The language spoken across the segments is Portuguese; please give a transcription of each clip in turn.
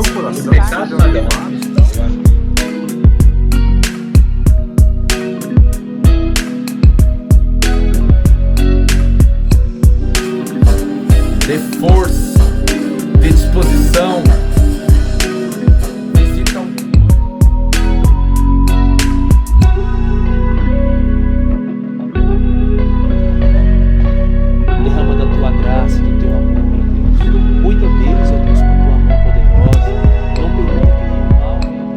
seu coração. Pecado nada mais. Eu acho que dê força, dê disposição. Visita um... Derrama da tua graça, do teu amor, ó Deus. Cuida deles, ó Deus, com a tua mão poderosa. Não permita que nenhum mal venha.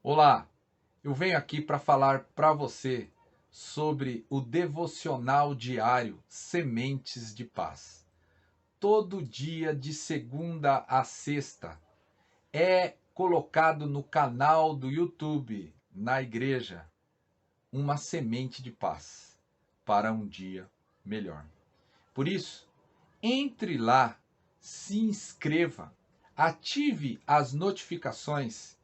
Olá, eu venho aqui para falar para você sobre o devocional diário Sementes de Paz. Todo dia, de segunda a sexta, é colocado no canal do YouTube, na igreja, uma semente de paz para um dia melhor. Por isso, entre lá, se inscreva, ative as notificações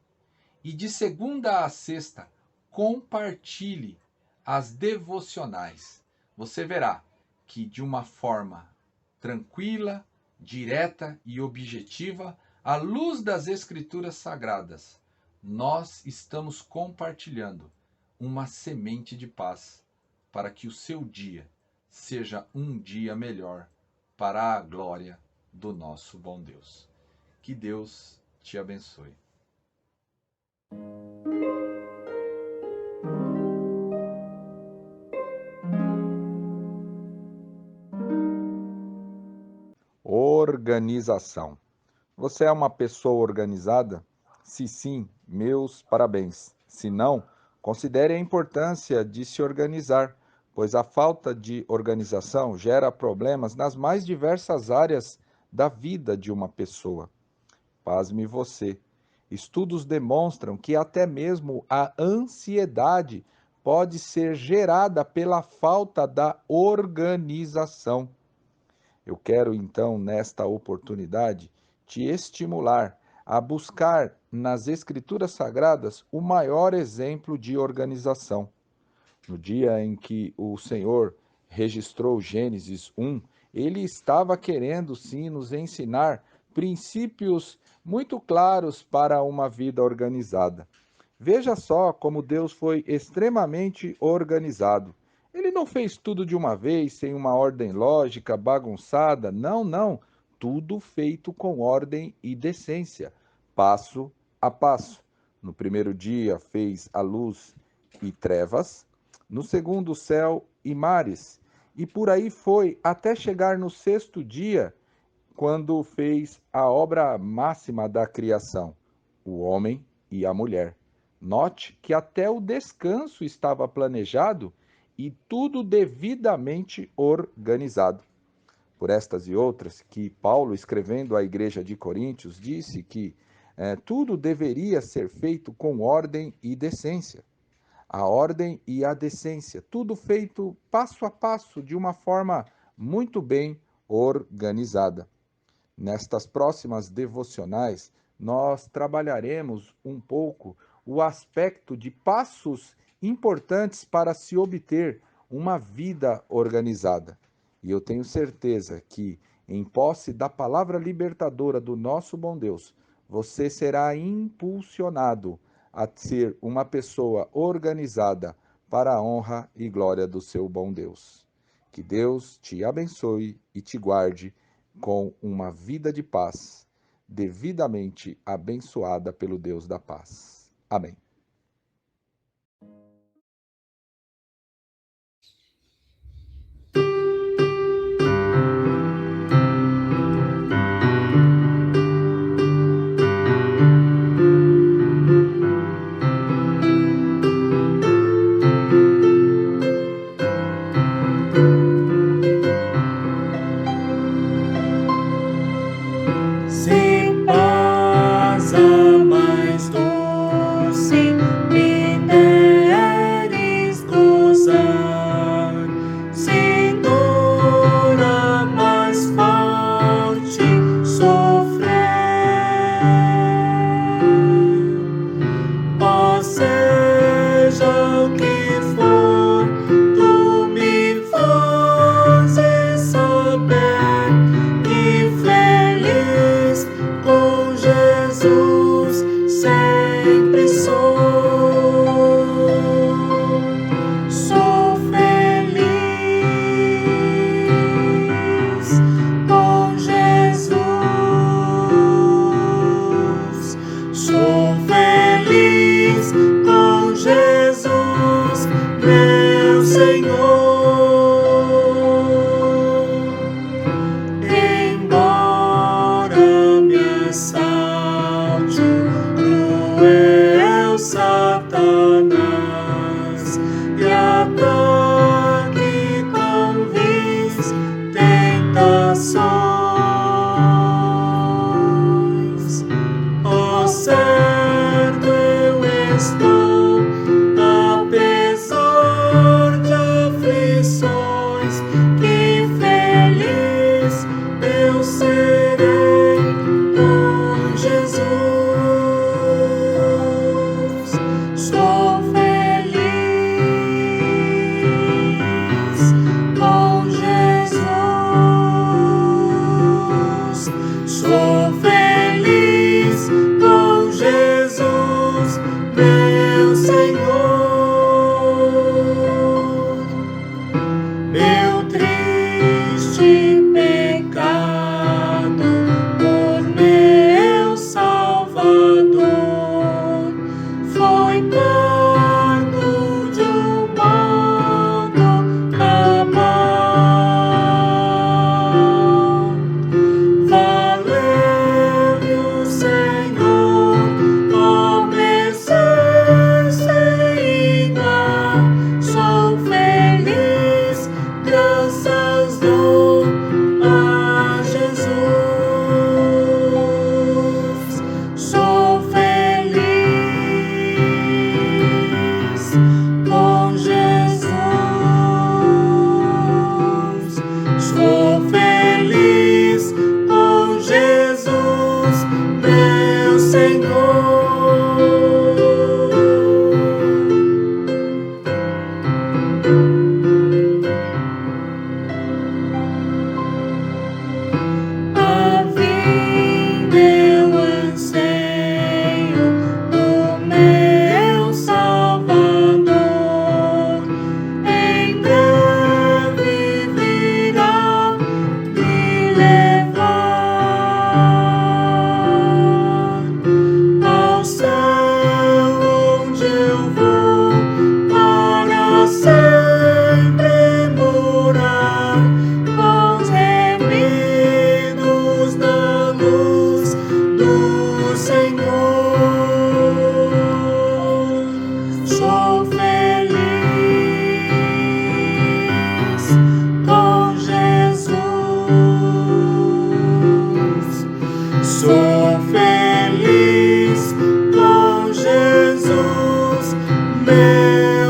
e de segunda a sexta, compartilhe as devocionais. Você verá que de uma forma tranquila, direta e objetiva, à luz das Escrituras Sagradas, nós estamos compartilhando uma semente de paz para que o seu dia seja um dia melhor para a glória do nosso bom Deus. Que Deus te abençoe. Organização. Você é uma pessoa organizada? Se sim, meus parabéns. Se não, considere a importância de se organizar, pois a falta de organização gera problemas nas mais diversas áreas da vida de uma pessoa. Pasme você. Estudos demonstram que até mesmo a ansiedade pode ser gerada pela falta da organização. Eu quero então, nesta oportunidade, te estimular a buscar nas Escrituras Sagradas o maior exemplo de organização. No dia em que o Senhor registrou Gênesis 1, ele estava querendo sim nos ensinar princípios muito claros para uma vida organizada. Veja só como Deus foi extremamente organizado. Ele não fez tudo de uma vez, sem uma ordem lógica, bagunçada. Não, não. Tudo feito com ordem e decência, passo a passo. No primeiro dia fez a luz e trevas, no segundo céu e mares, e por aí foi até chegar no sexto dia, quando fez a obra máxima da criação, o homem e a mulher. Note que até o descanso estava planejado e tudo devidamente organizado. Por estas e outras, que Paulo, escrevendo à igreja de Coríntios, disse que tudo deveria ser feito com ordem e decência. a ordem e a decência, tudo feito passo a passo, de uma forma muito bem organizada. Nestas próximas devocionais, nós trabalharemos um pouco o aspecto de passos importantes para se obter uma vida organizada. E eu tenho certeza que, em posse da palavra libertadora do nosso bom Deus, você será impulsionado a ser uma pessoa organizada para a honra e glória do seu bom Deus. Que Deus te abençoe e te guarde com uma vida de paz, devidamente abençoada pelo Deus da paz. Amém. Se paz a mais doce me deres gozar, se dor a mais forte sofrer, ó seja o que for, tu me fazes saber que feliz com Jesus sempre sou. Sou feliz com Jesus. Sou feliz com Jesus, meu Senhor. Embora me assalte o cruel Satanás e ataque com vis tentações, ó certo eu estou, apesar de aflições, que feliz eu serei com Jesus. Sou feliz com Jesus. Sou feliz com Jesus, meu Senhor. Meu triste pecado por meu Salvador foi pago de um modo cabal. Valeu-me o Senhor, ó mercê sem igual. Sou feliz, graças dou a Jesus. Sou feliz com Jesus. Sou feliz com Jesus, meu Senhor. A vinda eu anseio do meu Salvador, em breve virá me levar ao céu, onde eu vou para sempre morar com os remidos da luz do Senhor. Sou feliz com Jesus. Sou feliz com Jesus, meu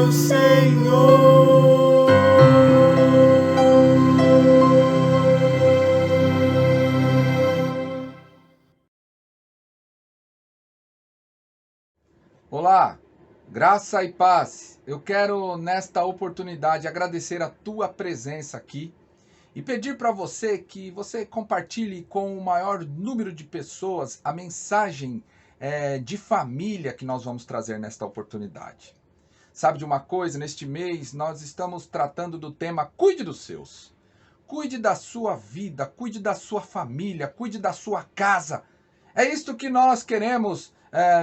Olá, graça e paz. Eu quero nesta oportunidade agradecer a tua presença aqui e pedir para você que você compartilhe com o maior número de pessoas a mensagem de família que nós vamos trazer nesta oportunidade. Sabe de uma coisa? Neste mês nós estamos tratando do tema Cuide dos Seus. Cuide da sua vida, cuide da sua família, cuide da sua casa. É isto que nós queremos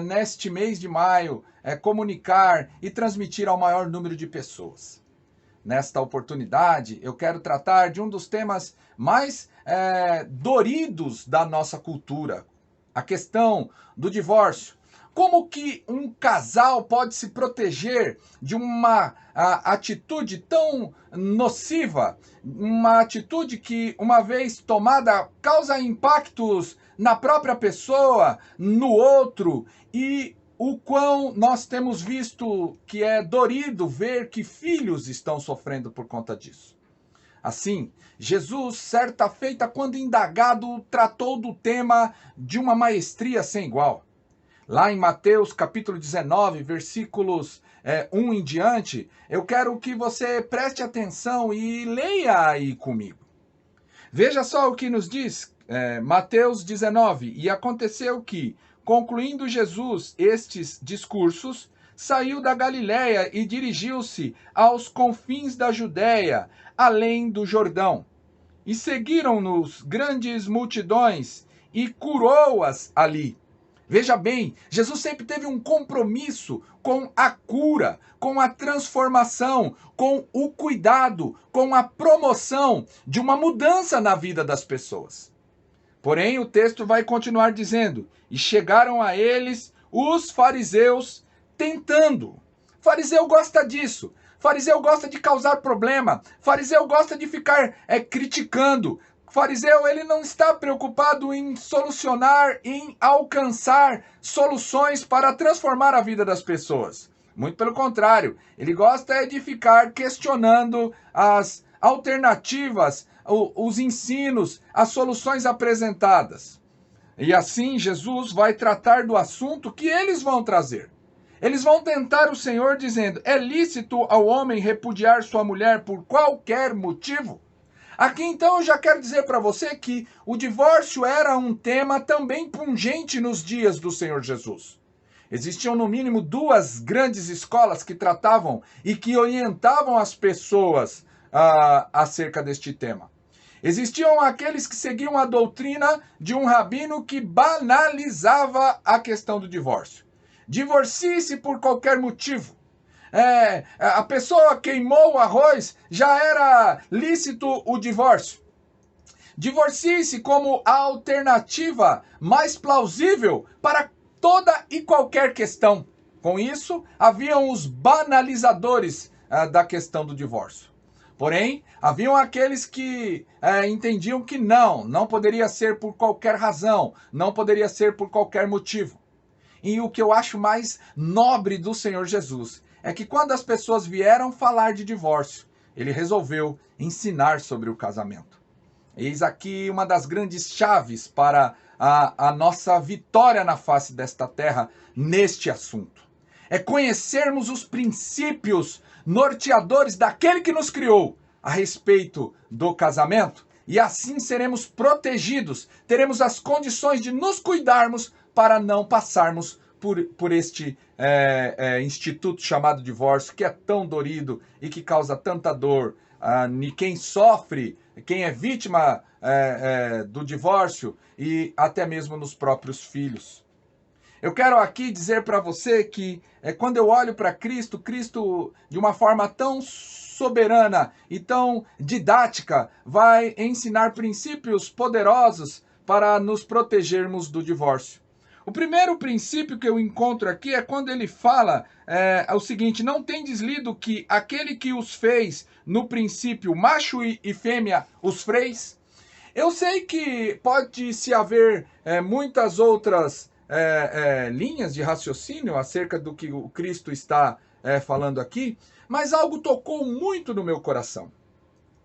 neste mês de maio, comunicar e transmitir ao maior número de pessoas. Nesta oportunidade, eu quero tratar de um dos temas mais doridos da nossa cultura, a questão do divórcio. Como que um casal pode se proteger de uma atitude tão nociva, uma atitude que, uma vez tomada, causa impactos na própria pessoa, no outro, e o quão nós temos visto que é dorido ver que filhos estão sofrendo por conta disso. Assim, Jesus, certa feita, quando indagado, tratou do tema de uma maestria sem igual. Lá em Mateus capítulo 19, versículos 1 em diante, eu quero que você preste atenção e leia aí comigo. Veja só o que nos diz Mateus 19. E aconteceu que, concluindo Jesus estes discursos, saiu da Galiléia e dirigiu-se aos confins da Judéia, além do Jordão. E seguiram-nos grandes multidões e curou-as ali. Veja bem, Jesus sempre teve um compromisso com a cura, com a transformação, com o cuidado, com a promoção de uma mudança na vida das pessoas. Porém, o texto vai continuar dizendo: e chegaram a eles os fariseus tentando. Fariseu gosta disso. Fariseu gosta de causar problema. Fariseu gosta de ficar criticando. Fariseu, ele não está preocupado em solucionar, em alcançar soluções para transformar a vida das pessoas. Muito pelo contrário, ele gosta de ficar questionando as alternativas, os ensinos, as soluções apresentadas. E assim Jesus vai tratar do assunto que eles vão trazer. Eles vão tentar o Senhor dizendo: é lícito ao homem repudiar sua mulher por qualquer motivo? Aqui então eu já quero dizer para você que o divórcio era um tema também pungente nos dias do Senhor Jesus. Existiam no mínimo duas grandes escolas que tratavam e que orientavam as pessoas acerca deste tema. Existiam aqueles que seguiam a doutrina de um rabino que banalizava a questão do divórcio. Divorcie-se por qualquer motivo. A pessoa queimou o arroz, já era lícito o divórcio. Divorcie-se como a alternativa mais plausível para toda e qualquer questão. Com isso, haviam os banalizadores da questão do divórcio. Porém, haviam aqueles que entendiam que não poderia ser por qualquer razão, não poderia ser por qualquer motivo. E o que eu acho mais nobre do Senhor Jesus é que quando as pessoas vieram falar de divórcio, ele resolveu ensinar sobre o casamento. Eis aqui uma das grandes chaves para a nossa vitória na face desta terra neste assunto. É conhecermos os princípios norteadores daquele que nos criou a respeito do casamento, e assim seremos protegidos, teremos as condições de nos cuidarmos para não passarmos por este instituto chamado divórcio, que é tão dorido e que causa tanta dor. Quem sofre, quem é vítima do divórcio e até mesmo nos próprios filhos. Eu quero aqui dizer para você que quando eu olho para Cristo, Cristo de uma forma tão soberana e tão didática vai ensinar princípios poderosos para nos protegermos do divórcio. O primeiro princípio que eu encontro aqui é quando ele fala o seguinte: não tendes lido que aquele que os fez no princípio, macho e fêmea, os fez? Eu sei que pode-se haver muitas outras linhas de raciocínio acerca do que o Cristo está falando aqui, mas algo tocou muito no meu coração.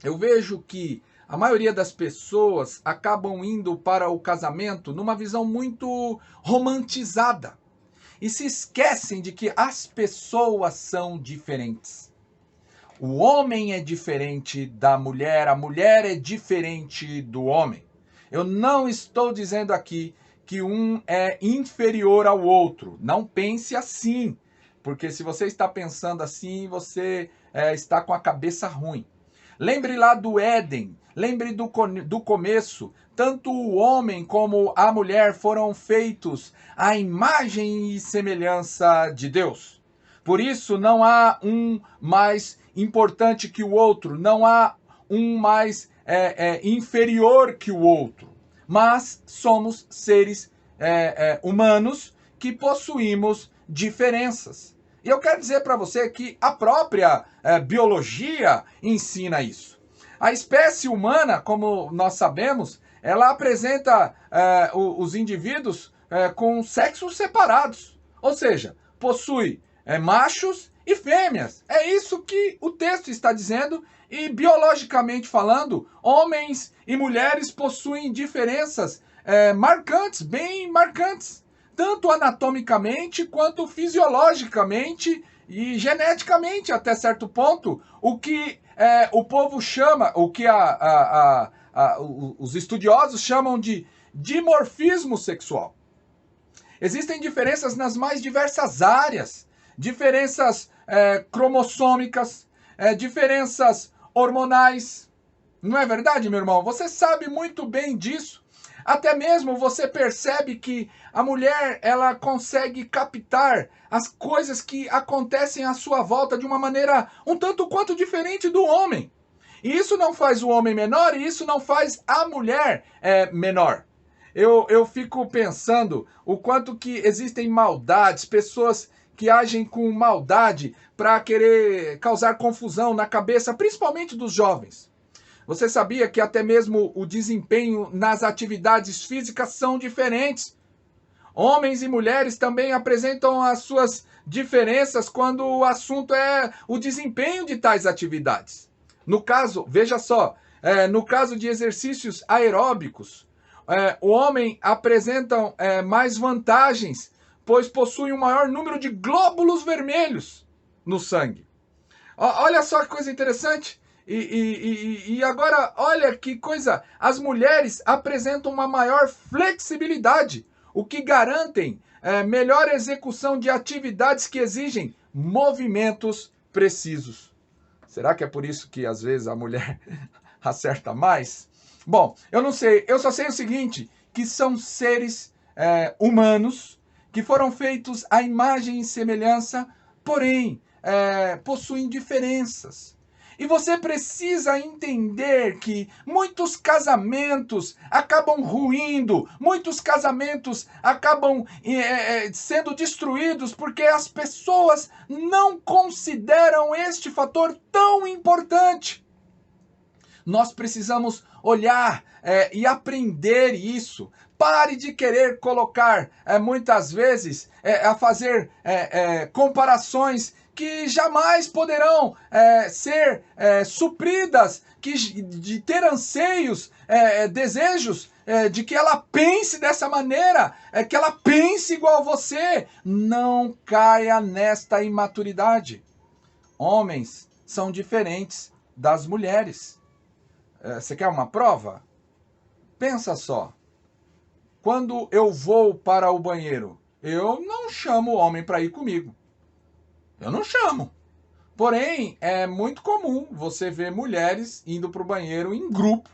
Eu vejo que a maioria das pessoas acabam indo para o casamento numa visão muito romantizada. e se esquecem de que as pessoas são diferentes. O homem é diferente da mulher, a mulher é diferente do homem. Eu não estou dizendo aqui que um é inferior ao outro. Não pense assim, porque se você está pensando assim, você está com a cabeça ruim. Lembre lá do Éden, lembre do começo. Tanto o homem como a mulher foram feitos à imagem e semelhança de Deus. Por isso, não há um mais importante que o outro, não há um mais inferior que o outro. Mas somos seres humanos que possuímos diferenças. E eu quero dizer para você que a própria biologia ensina isso. A espécie humana, como nós sabemos, ela apresenta os indivíduos com sexos separados. Ou seja, possui machos e fêmeas. É isso que o texto está dizendo. E biologicamente falando, homens e mulheres possuem diferenças marcantes, bem marcantes. Tanto anatomicamente quanto fisiologicamente e geneticamente, até certo ponto, o que o povo chama, o que os estudiosos chamam de dimorfismo sexual. Existem diferenças nas mais diversas áreas, diferenças cromossômicas, diferenças hormonais. Não é verdade, meu irmão? Você sabe muito bem disso. Até mesmo você percebe que a mulher, ela consegue captar as coisas que acontecem à sua volta de uma maneira um tanto quanto diferente do homem. E isso não faz o homem menor e isso não faz a mulher menor. Eu fico pensando o quanto que existem maldades, pessoas que agem com maldade para querer causar confusão na cabeça, principalmente dos jovens. Você sabia que até mesmo o desempenho nas atividades físicas são diferentes? Homens e mulheres também apresentam as suas diferenças quando o assunto é o desempenho de tais atividades. No caso, veja só, no caso de exercícios aeróbicos, o homem apresenta mais vantagens, pois possui um maior número de glóbulos vermelhos no sangue. Olha só que coisa interessante. E agora, olha que coisa, as mulheres apresentam uma maior flexibilidade, o que garantem melhor execução de atividades que exigem movimentos precisos. Será que é por isso que às vezes a mulher acerta mais? Bom, eu não sei, eu só sei o seguinte, que são seres humanos que foram feitos à imagem e semelhança, porém possuem diferenças. E você precisa entender que muitos casamentos acabam ruindo, muitos casamentos acabam sendo destruídos porque as pessoas não consideram este fator tão importante. Nós precisamos olhar e aprender isso. Pare de querer colocar, muitas vezes, a fazer comparações que jamais poderão ser supridas, de ter anseios, desejos, de que ela pense dessa maneira, que ela pense igual a você. Não caia nesta imaturidade. Homens são diferentes das mulheres. Você quer uma prova? Pensa só. Quando eu vou para o banheiro, eu não chamo o homem para ir comigo. Eu não chamo. Porém, é muito comum você ver mulheres indo para o banheiro em grupo.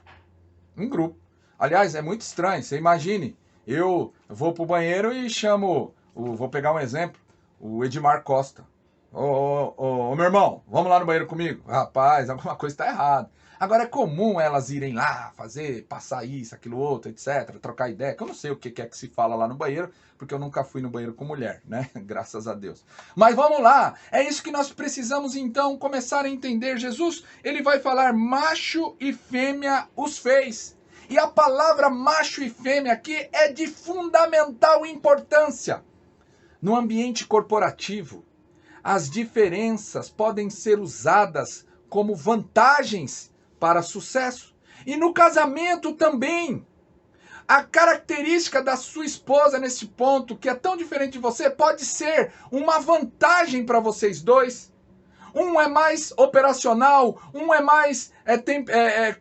Em grupo. Aliás, é muito estranho. Você imagine, eu vou para o banheiro e chamo, vou pegar um exemplo, o Edmar Costa. Ô, meu irmão, vamos lá no banheiro comigo? Rapaz, alguma coisa está errada. Agora é comum elas irem lá, passar isso, aquilo outro, etc, trocar ideia, que eu não sei o que é que se fala lá no banheiro, porque eu nunca fui no banheiro com mulher, né? Graças a Deus. Mas vamos lá, é isso que nós precisamos então começar a entender. Jesus, ele vai falar macho e fêmea os fez. E a palavra macho e fêmea aqui é de fundamental importância. No ambiente corporativo, as diferenças podem ser usadas como vantagens para sucesso. E no casamento também. A característica da sua esposa nesse ponto, que é tão diferente de você, pode ser uma vantagem para vocês dois. Um é mais operacional, um é mais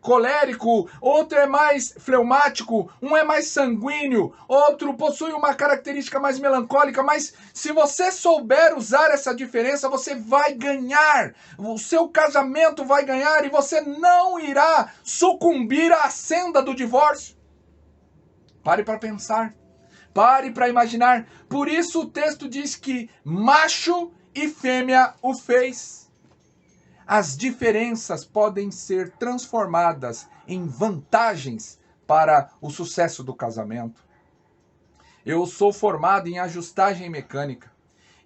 colérico, outro é mais fleumático, um é mais sanguíneo, outro possui uma característica mais melancólica, mas se você souber usar essa diferença, você vai ganhar, o seu casamento vai ganhar e você não irá sucumbir à senda do divórcio. Pare para pensar, pare para imaginar. Por isso o texto diz que macho e fêmea o fez. As diferenças podem ser transformadas em vantagens para o sucesso do casamento. Eu sou formado em ajustagem mecânica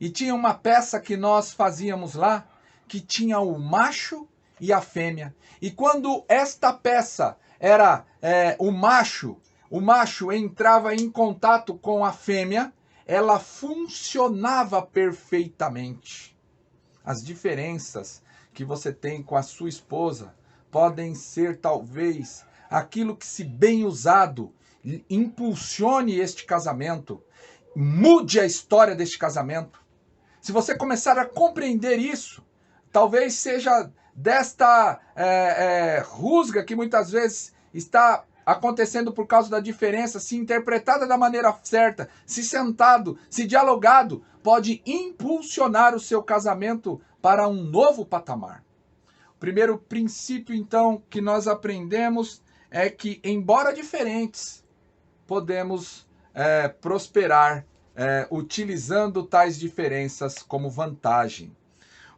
e tinha uma peça que nós fazíamos lá que tinha o macho e a fêmea. E quando esta peça era o macho entrava em contato com a fêmea, ela funcionava perfeitamente. As diferenças que você tem com a sua esposa podem ser talvez aquilo que, se bem usado, impulsione este casamento, mude a história deste casamento. Se você começar a compreender isso, talvez seja desta rusga que muitas vezes está acontecendo por causa da diferença, se interpretada da maneira certa, se sentado, se dialogado, pode impulsionar o seu casamento para um novo patamar. O primeiro princípio, então, que nós aprendemos é que, embora diferentes, podemos prosperar utilizando tais diferenças como vantagem.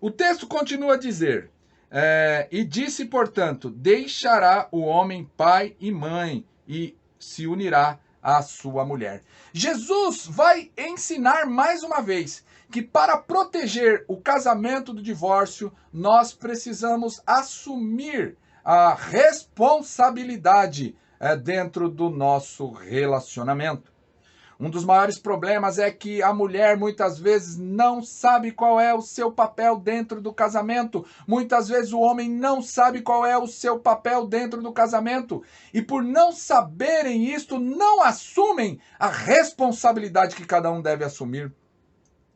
O texto continua a dizer: e disse, portanto, deixará o homem pai e mãe e se unirá à sua mulher. Jesus vai ensinar mais uma vez que para proteger o casamento do divórcio, nós precisamos assumir a responsabilidade dentro do nosso relacionamento. Um dos maiores problemas é que a mulher muitas vezes não sabe qual é o seu papel dentro do casamento. Muitas vezes o homem não sabe qual é o seu papel dentro do casamento. E por não saberem isto, não assumem a responsabilidade que cada um deve assumir.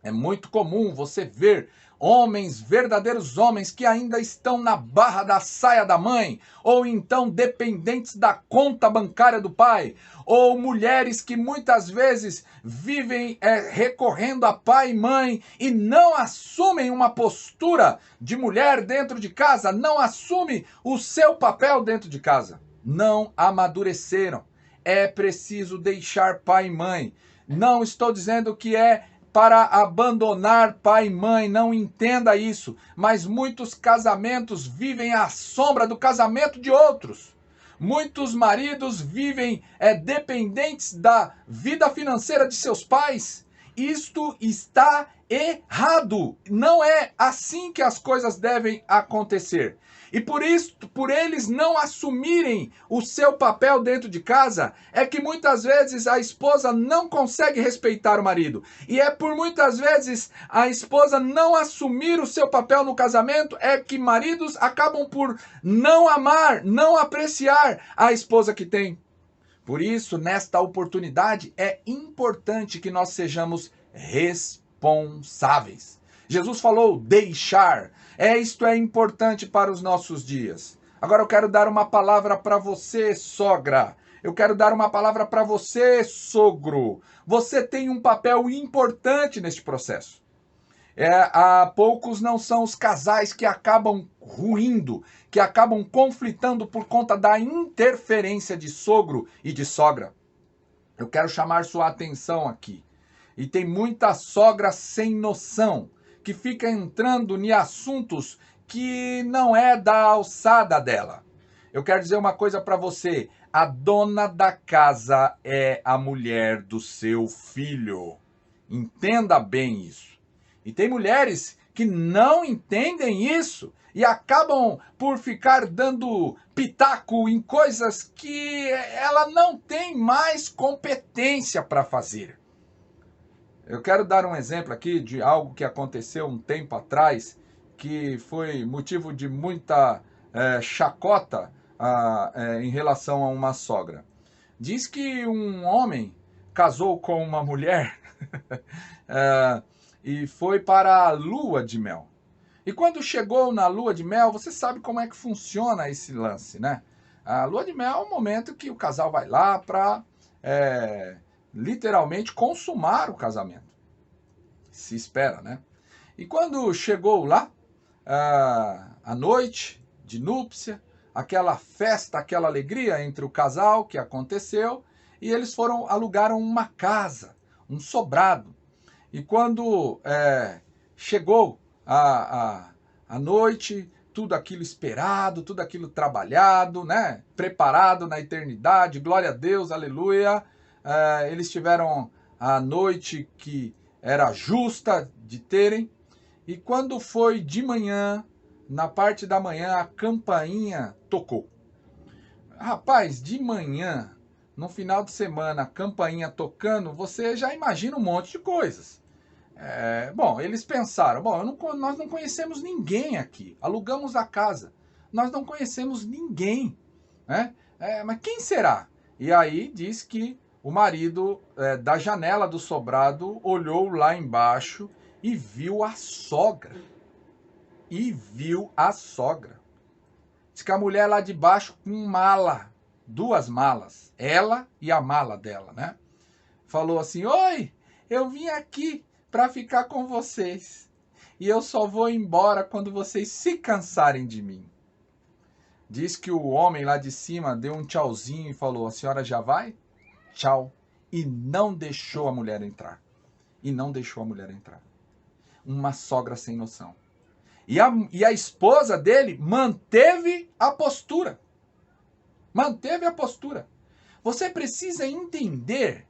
É muito comum você ver homens, verdadeiros homens, que ainda estão na barra da saia da mãe, ou então dependentes da conta bancária do pai, ou mulheres que muitas vezes vivem recorrendo a pai e mãe e não assumem uma postura de mulher dentro de casa, não assumem o seu papel dentro de casa. Não amadureceram. É preciso deixar pai e mãe. Não estou dizendo que é para abandonar pai e mãe, não entenda isso, mas muitos casamentos vivem à sombra do casamento de outros. Muitos maridos vivem dependentes da vida financeira de seus pais. Isto está errado. Não é assim que as coisas devem acontecer. E por isso, por eles não assumirem o seu papel dentro de casa, é que muitas vezes a esposa não consegue respeitar o marido. E é por muitas vezes a esposa não assumir o seu papel no casamento, é que maridos acabam por não amar, não apreciar a esposa que tem. Por isso, nesta oportunidade, é importante que nós sejamos responsáveis. Jesus falou deixar. Isto é importante para os nossos dias. Agora eu quero dar uma palavra para você, sogra. Eu quero dar uma palavra para você, sogro. Você tem um papel importante neste processo. Há poucos não são os casais que acabam ruindo, que acabam conflitando por conta da interferência de sogro e de sogra. Eu quero chamar sua atenção aqui. E tem muita sogra sem noção, que fica entrando em assuntos que não é da alçada dela. Eu quero dizer uma coisa para você. A dona da casa é a mulher do seu filho. Entenda bem isso. E tem mulheres que não entendem isso e acabam por ficar dando pitaco em coisas que ela não tem mais competência para fazer. Eu quero dar um exemplo aqui de algo que aconteceu um tempo atrás, que foi motivo de muita chacota em relação a uma sogra. Diz que um homem casou com uma mulher e foi para a lua de mel. E quando chegou na lua de mel, você sabe como é que funciona esse lance, né? A lua de mel é o momento que o casal vai lá para literalmente consumar o casamento. Se espera, né? E quando chegou lá, a noite de núpcia, aquela festa, aquela alegria entre o casal que aconteceu, e eles alugaram uma casa, um sobrado. E quando chegou a noite, tudo aquilo esperado, tudo aquilo trabalhado, né? Preparado na eternidade, glória a Deus, aleluia. Eles tiveram a noite que era justa de terem, e quando foi de manhã, na parte da manhã, a campainha tocou. Rapaz, de manhã, no final de semana, a campainha tocando, você já imagina um monte de coisas. Bom, eles pensaram, nós não conhecemos ninguém aqui, alugamos a casa, nós não conhecemos ninguém, né? Mas quem será? E aí diz que o marido, da janela do sobrado, olhou lá embaixo e viu a sogra. Diz que a mulher lá de baixo com mala, 2 malas, ela e a mala dela, né? Falou assim: oi, eu vim aqui para ficar com vocês e eu só vou embora quando vocês se cansarem de mim. Diz que o homem lá de cima deu um tchauzinho e falou: a senhora já vai? Tchau. E não deixou a mulher entrar. Uma sogra sem noção. E a esposa dele manteve a postura. Você precisa entender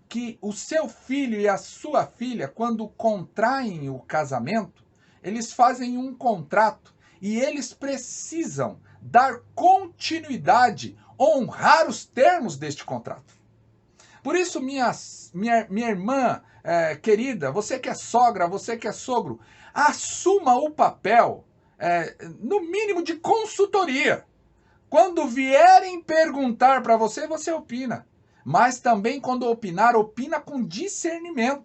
que o seu filho e a sua filha, quando contraem o casamento, eles fazem um contrato e eles precisam dar continuidade, honrar os termos deste contrato. Por isso, minha irmã querida, você que é sogra, você que é sogro, assuma o papel, no mínimo, de consultoria. Quando vierem perguntar para você, você opina. Mas também, quando opinar, opina com discernimento.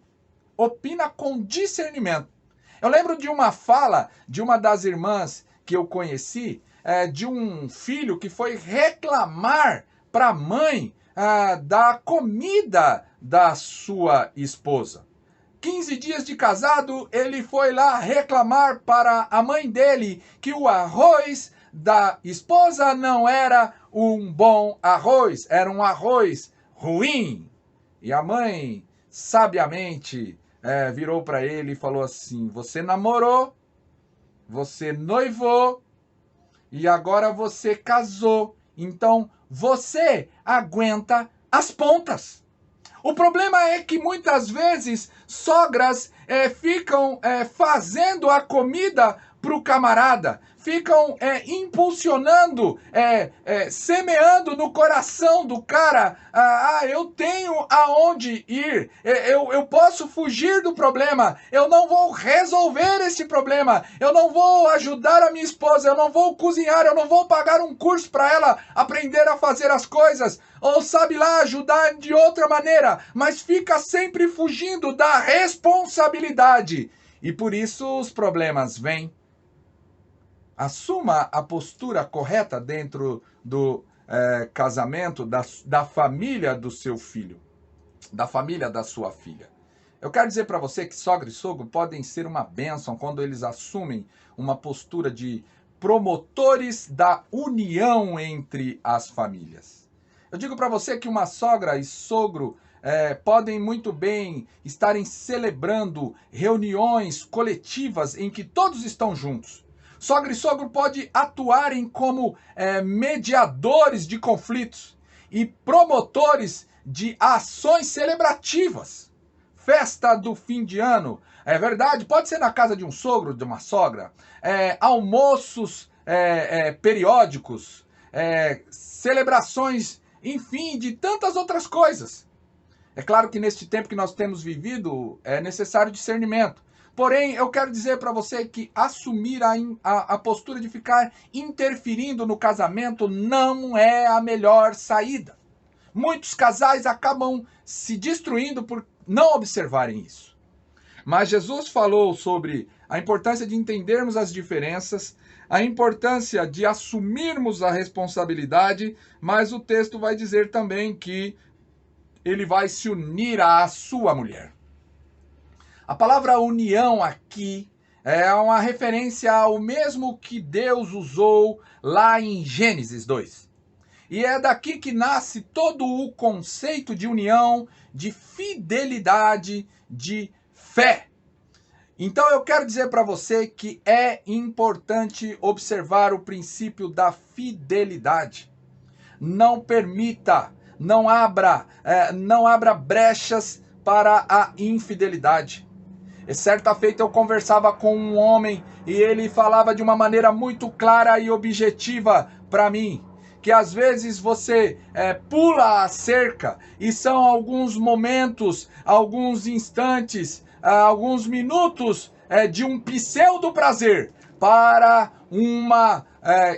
Eu lembro de uma fala de uma das irmãs que eu conheci, de um filho que foi reclamar para a mãe da comida da sua esposa. 15 dias de casado, ele foi lá reclamar para a mãe dele que o arroz da esposa não era um bom arroz, era um arroz ruim. E a mãe, sabiamente, virou para ele e falou assim: você namorou, você noivou e agora você casou. Então, você aguenta as pontas. O problema é que muitas vezes sogras ficam fazendo a comida para o camarada, ficam impulsionando, semeando no coração do cara, eu tenho aonde ir, eu posso fugir do problema, eu não vou resolver esse problema, eu não vou ajudar a minha esposa, eu não vou cozinhar, eu não vou pagar um curso para ela aprender a fazer as coisas, ou sabe lá, ajudar de outra maneira, mas fica sempre fugindo da responsabilidade. E por isso os problemas vêm. Assuma a postura correta dentro do casamento, da família do seu filho, da família da sua filha. Eu quero dizer para você que sogra e sogro podem ser uma bênção quando eles assumem uma postura de promotores da união entre as famílias. Eu digo para você que uma sogra e sogro podem muito bem estarem celebrando reuniões coletivas em que todos estão juntos. Sogra e sogro podem atuarem como mediadores de conflitos e promotores de ações celebrativas. Festa do fim de ano, é verdade, pode ser na casa de um sogro, de uma sogra, almoços periódicos, celebrações, enfim, de tantas outras coisas. É claro que neste tempo que nós temos vivido é necessário discernimento. Porém, eu quero dizer para você que assumir a postura de ficar interferindo no casamento não é a melhor saída. muitos casais acabam se destruindo por não observarem isso. Mas Jesus falou sobre a importância de entendermos as diferenças, a importância de assumirmos a responsabilidade, mas o texto vai dizer também que ele vai se unir à sua mulher. A palavra união aqui é uma referência ao mesmo que Deus usou lá em Gênesis 2. E é daqui que nasce todo o conceito de união, de fidelidade, de fé. Então eu quero dizer para você que é importante observar o princípio da fidelidade. Não permita, não abra brechas para a infidelidade. E certa feita eu conversava com um homem e ele falava de uma maneira muito clara e objetiva para mim, que às vezes você pula a cerca e são alguns momentos, alguns instantes, alguns minutos de um pseudo prazer para uma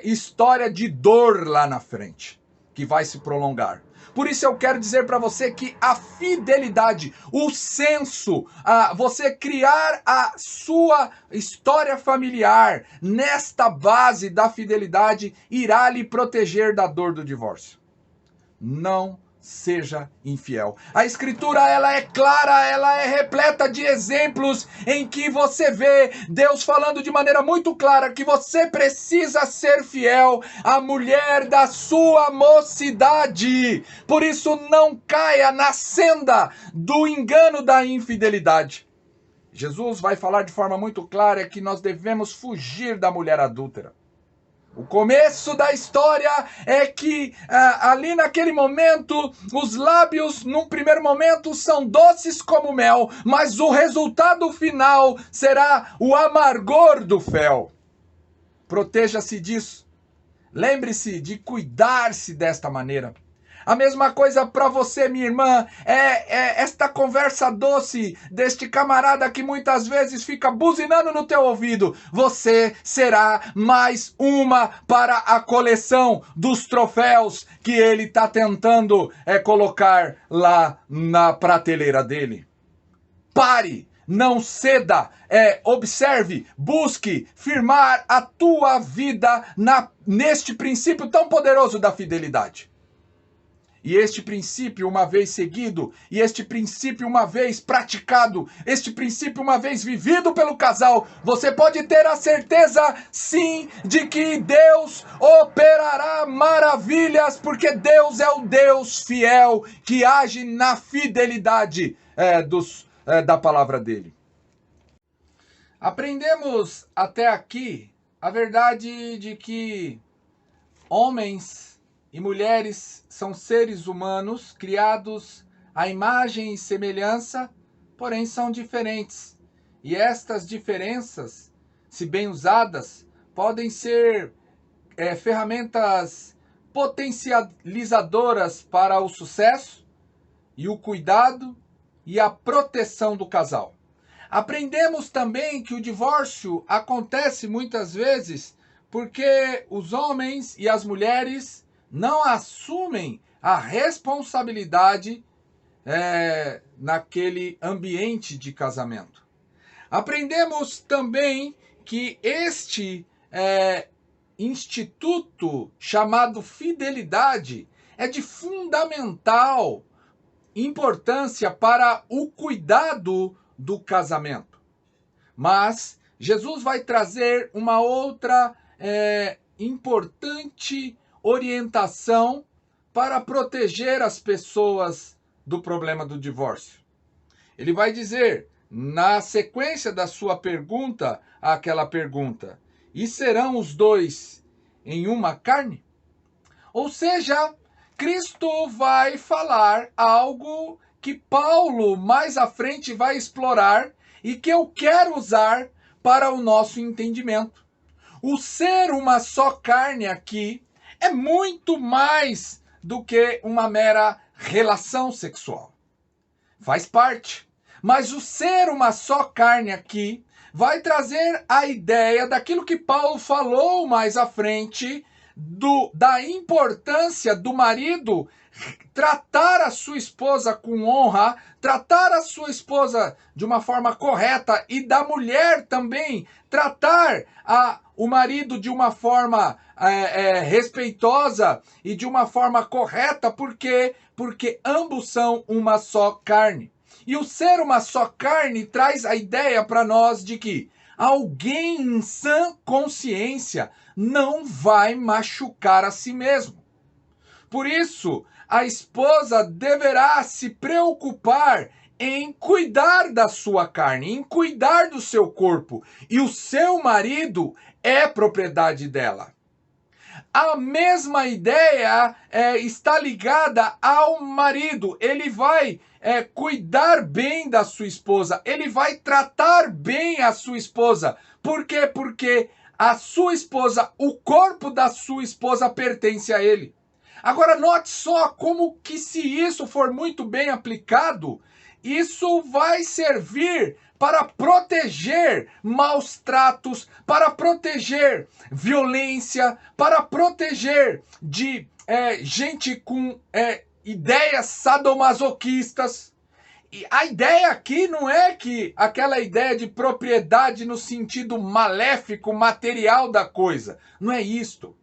história de dor lá na frente, que vai se prolongar. Por isso eu quero dizer para você que a fidelidade, o senso, você criar a sua história familiar nesta base da fidelidade irá lhe proteger da dor do divórcio. Não seja infiel. A escritura, ela é clara, ela é repleta de exemplos em que você vê Deus falando de maneira muito clara que você precisa ser fiel à mulher da sua mocidade. Por isso não caia na senda do engano da infidelidade. Jesus vai falar de forma muito clara que nós devemos fugir da mulher adúltera. O começo da história é que ali naquele momento, os lábios, num primeiro momento, são doces como mel, mas o resultado final será o amargor do fel. Proteja-se disso. Lembre-se de cuidar-se desta maneira. A mesma coisa para você, minha irmã, é esta conversa doce deste camarada que muitas vezes fica buzinando no teu ouvido. Você será mais uma para a coleção dos troféus que ele está tentando colocar lá na prateleira dele. Pare, não ceda, observe, busque firmar a tua vida neste princípio tão poderoso da fidelidade. E este princípio, uma vez seguido, e este princípio, uma vez praticado, este princípio, uma vez vivido pelo casal, você pode ter a certeza, sim, de que Deus operará maravilhas, porque Deus é o Deus fiel que age na fidelidade da palavra dele. Aprendemos até aqui a verdade de que homens e mulheres são seres humanos criados à imagem e semelhança, porém são diferentes. E estas diferenças, se bem usadas, podem ser ferramentas potencializadoras para o sucesso e o cuidado e a proteção do casal. Aprendemos também que o divórcio acontece muitas vezes porque os homens e as mulheres não assumem a responsabilidade naquele ambiente de casamento. Aprendemos também que este instituto chamado fidelidade é de fundamental importância para o cuidado do casamento. Mas Jesus vai trazer uma outra importante orientação para proteger as pessoas do problema do divórcio. Ele vai dizer, na sequência da sua pergunta, aquela pergunta: e serão os dois em uma carne? Ou seja, Cristo vai falar algo que Paulo mais à frente vai explorar e que eu quero usar para o nosso entendimento. O ser uma só carne aqui é muito mais do que uma mera relação sexual. Faz parte. Mas o ser uma só carne aqui vai trazer a ideia daquilo que Paulo falou mais à frente, da importância do marido tratar a sua esposa com honra, tratar a sua esposa de uma forma correta e da mulher também tratar o marido de uma forma respeitosa e de uma forma correta, porque ambos são uma só carne. E o ser uma só carne traz a ideia para nós de que alguém em sã consciência não vai machucar a si mesmo. Por isso, a esposa deverá se preocupar em cuidar da sua carne, em cuidar do seu corpo. E o seu marido é propriedade dela. A mesma ideia está ligada ao marido. Ele vai cuidar bem da sua esposa. Ele vai tratar bem a sua esposa. Por quê? Porque a sua esposa, o corpo da sua esposa pertence a ele. Agora note só como que se isso for muito bem aplicado, isso vai servir para proteger maus tratos, para proteger violência, para proteger de gente com ideias sadomasoquistas. E a ideia aqui não é que aquela ideia de propriedade no sentido maléfico, material da coisa. Não é isto.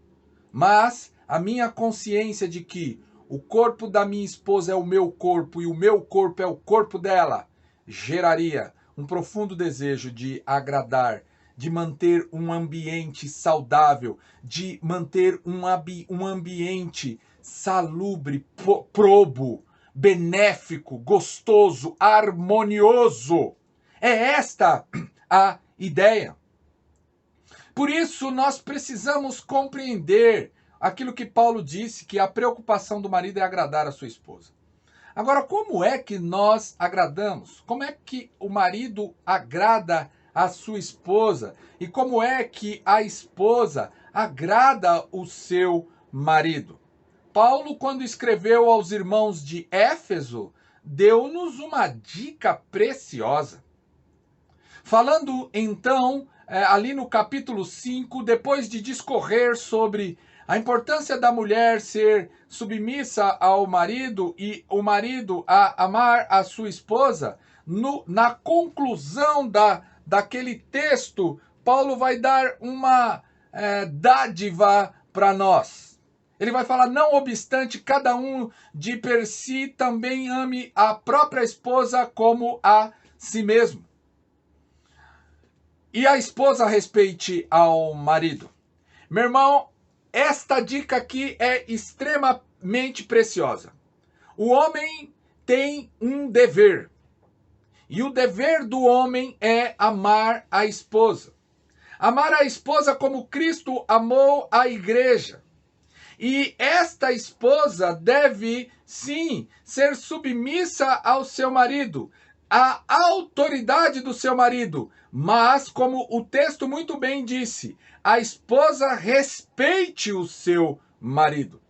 Mas a minha consciência de que o corpo da minha esposa é o meu corpo e o meu corpo é o corpo dela, geraria um profundo desejo de agradar, de manter um ambiente saudável, de manter um ambiente salubre, probo, benéfico, gostoso, harmonioso. É esta a ideia. Por isso, nós precisamos compreender aquilo que Paulo disse, que a preocupação do marido é agradar a sua esposa. Agora, como é que nós agradamos? Como é que o marido agrada a sua esposa? E como é que a esposa agrada o seu marido? Paulo, quando escreveu aos irmãos de Éfeso, deu-nos uma dica preciosa. Falando então, ali no capítulo 5, depois de discorrer sobre a importância da mulher ser submissa ao marido e o marido a amar a sua esposa, na conclusão daquele texto, Paulo vai dar uma dádiva para nós. Ele vai falar, não obstante, cada um de per si também ame a própria esposa como a si mesmo. E a esposa respeite ao marido. Meu irmão, esta dica aqui é extremamente preciosa. O homem tem um dever. E o dever do homem é amar a esposa. Amar a esposa como Cristo amou a igreja. E esta esposa deve, sim, ser submissa ao seu marido, à autoridade do seu marido. Mas, como o texto muito bem disse, a esposa respeite o seu marido.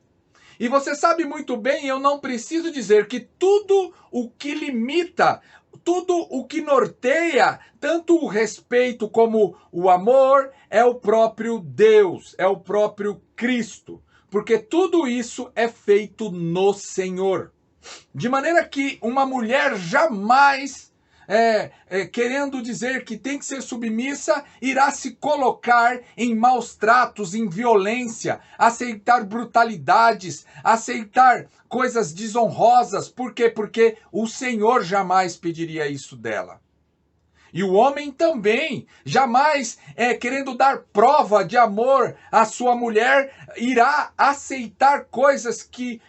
E você sabe muito bem, eu não preciso dizer que tudo o que limita, tudo o que norteia, tanto o respeito como o amor, é o próprio Deus, é o próprio Cristo. Porque tudo isso é feito no Senhor. De maneira que uma mulher jamais, querendo dizer que tem que ser submissa, irá se colocar em maus tratos, em violência, aceitar brutalidades, aceitar coisas desonrosas. Por quê? Porque o Senhor jamais pediria isso dela. E o homem também, jamais querendo dar prova de amor à sua mulher, irá aceitar coisas que,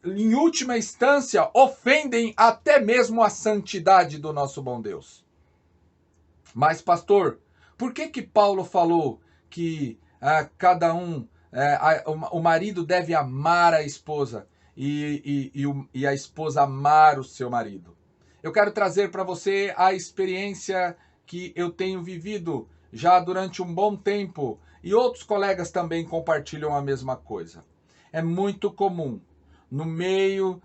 em última instância, ofendem até mesmo a santidade do nosso bom Deus. Mas, pastor, por que Paulo falou que cada um, o marido deve amar a esposa e a esposa amar o seu marido? Eu quero trazer para você a experiência que eu tenho vivido já durante um bom tempo e outros colegas também compartilham a mesma coisa. É muito comum, no meio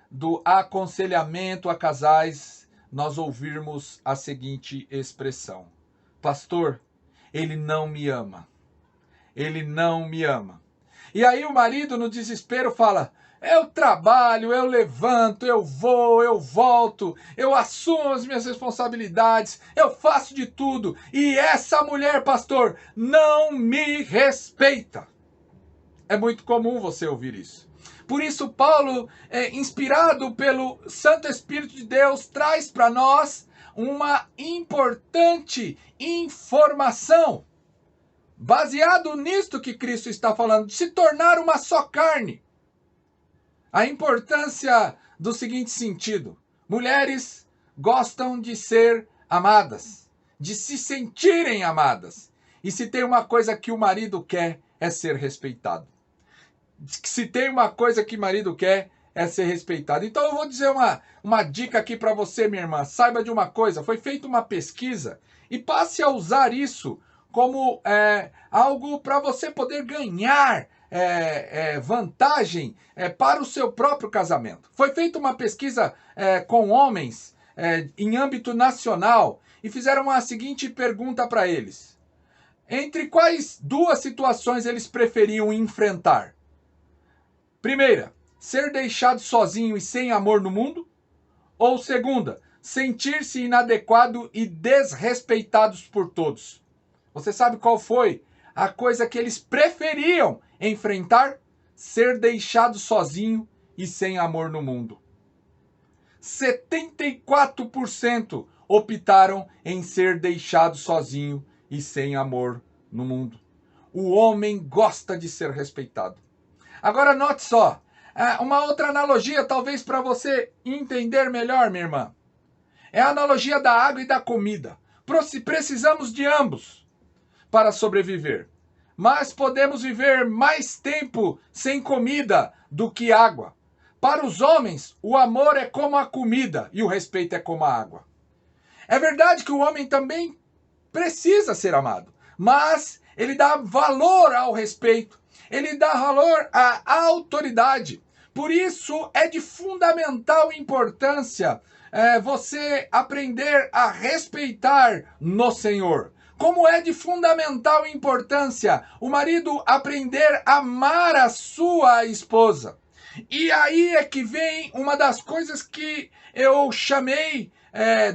do aconselhamento a casais, nós ouvirmos a seguinte expressão: pastor, ele não me ama. Ele não me ama. E aí o marido, no desespero, fala: eu trabalho, eu levanto, eu vou, eu volto, eu assumo as minhas responsabilidades, eu faço de tudo. E essa mulher, pastor, não me respeita. É muito comum você ouvir isso. Por isso, Paulo, inspirado pelo Santo Espírito de Deus, traz para nós uma importante informação, baseado nisto que Cristo está falando, de se tornar uma só carne. A importância do seguinte sentido: mulheres gostam de ser amadas, de se sentirem amadas. E se tem uma coisa que o marido quer, é ser respeitado. Se tem uma coisa que o marido quer, é ser respeitado. Então eu vou dizer uma dica aqui para você, minha irmã. Saiba de uma coisa: foi feita uma pesquisa e passe a usar isso como algo para você poder ganhar vantagem para o seu próprio casamento. Foi feita uma pesquisa com homens em âmbito nacional e fizeram a seguinte pergunta para eles: entre quais duas situações eles preferiam enfrentar? Primeira, ser deixado sozinho e sem amor no mundo? Ou segunda, sentir-se inadequado e desrespeitados por todos? Você sabe qual foi a coisa que eles preferiam enfrentar? Ser deixado sozinho e sem amor no mundo. 74% optaram em ser deixado sozinho e sem amor no mundo. O homem gosta de ser respeitado. Agora note só, uma outra analogia talvez para você entender melhor, minha irmã. É a analogia da água e da comida. Precisamos de ambos para sobreviver. Mas podemos viver mais tempo sem comida do que água. Para os homens, o amor é como a comida e o respeito é como a água. É verdade que o homem também precisa ser amado, mas ele dá valor ao respeito, ele dá valor à autoridade. Por isso é de fundamental importância você aprender a respeitar no Senhor. Como é de fundamental importância o marido aprender a amar a sua esposa. E aí é que vem uma das coisas que eu chamei,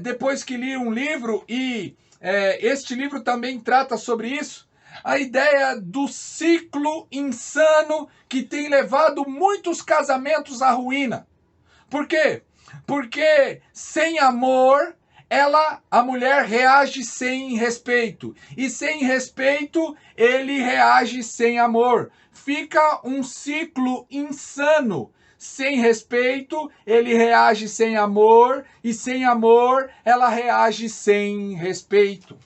depois que li um livro, e este livro também trata sobre isso, a ideia do ciclo insano que tem levado muitos casamentos à ruína. Por quê? Porque sem amor, a mulher reage sem respeito. E sem respeito, ele reage sem amor. Fica um ciclo insano. Sem respeito, ele reage sem amor. E sem amor, ela reage sem respeito.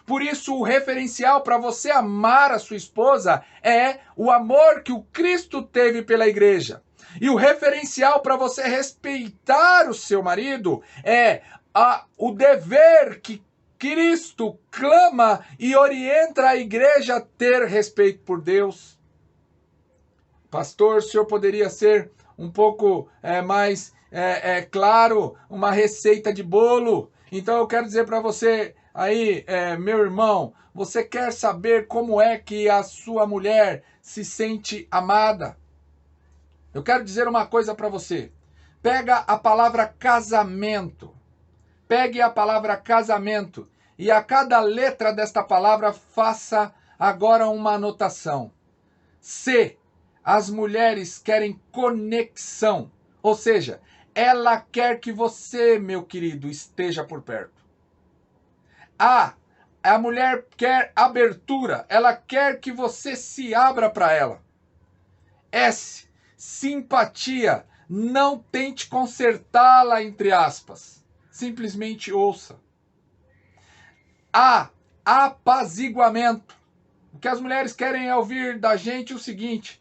Por isso, o referencial para você amar a sua esposa é o amor que o Cristo teve pela igreja. E o referencial para você respeitar o seu marido é o dever que Cristo clama e orienta a igreja a ter respeito por Deus. Pastor, o senhor poderia ser um pouco mais claro, uma receita de bolo? Então eu quero dizer para você aí, meu irmão, você quer saber como é que a sua mulher se sente amada? Eu quero dizer uma coisa para você. Pega a palavra casamento. Pegue a palavra casamento e a cada letra desta palavra faça agora uma anotação. C. As mulheres querem conexão. Ou seja, ela quer que você, meu querido, esteja por perto. A mulher quer abertura. Ela quer que você se abra para ela. S. Simpatia. Não tente consertá-la, entre aspas. Simplesmente ouça. Apaziguamento. O que as mulheres querem é ouvir da gente o seguinte: